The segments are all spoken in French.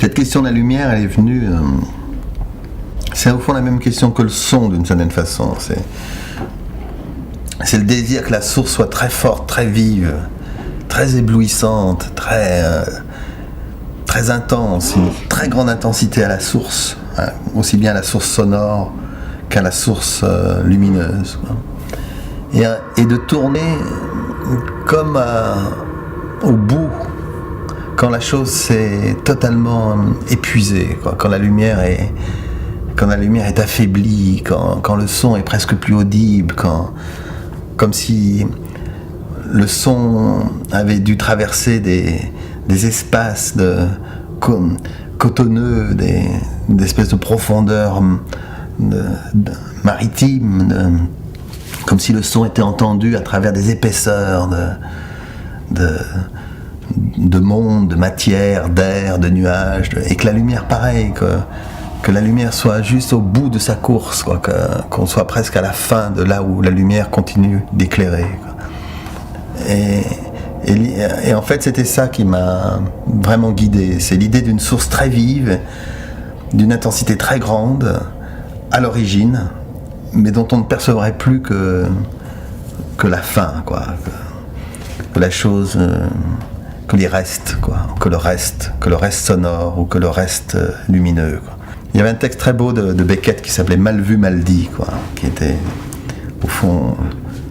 Cette question de la lumière, elle est venue... c'est au fond la même question que le son, d'une certaine façon. C'est le désir que la source soit très forte, très vive, très éblouissante, très intense, une très grande intensité à la source, hein, aussi bien à la source sonore qu'à la source lumineuse. Et de tourner comme au bout, quand la chose s'est totalement épuisée, quoi, quand la lumière est affaiblie, quand le son est presque plus audible, comme si le son avait dû traverser des espaces cotonneux, des espèces de profondeurs maritimes, comme si le son était entendu à travers des épaisseurs de monde, de matière, d'air, de nuages, et que la lumière, pareil, que la lumière soit juste au bout de sa course, quoi, qu'on soit presque à la fin de là où la lumière continue d'éclairer, quoi. Et en fait, c'était ça qui m'a vraiment guidé. C'est l'idée d'une source très vive, d'une intensité très grande, à l'origine, mais dont on ne percevrait plus que la fin, quoi, que la chose, que les restes, quoi, que le reste sonore ou que le reste lumineux, quoi. Il y avait un texte très beau de Beckett qui s'appelait Mal vu, mal dit, quoi, qui était au fond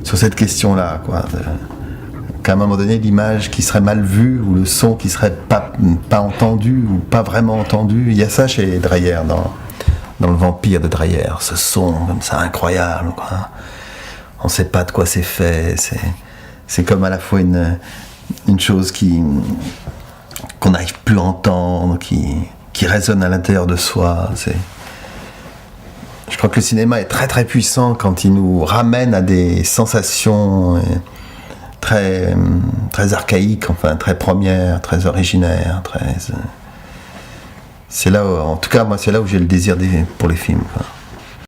sur cette question-là, quoi, qu'à un moment donné, l'image qui serait mal vue ou le son qui serait pas entendu ou pas vraiment entendu. Il y a ça chez Dreyer dans le Vampire de Dreyer, ce son comme ça incroyable, quoi. On ne sait pas de quoi c'est fait. C'est comme à la fois une chose qu'on n'arrive plus à entendre, qui résonne à l'intérieur de soi. Je crois que le cinéma est très très puissant quand il nous ramène à des sensations très, très archaïques, enfin très premières, très originaires, c'est là où, en tout cas moi c'est là où j'ai le désir pour les films, quoi.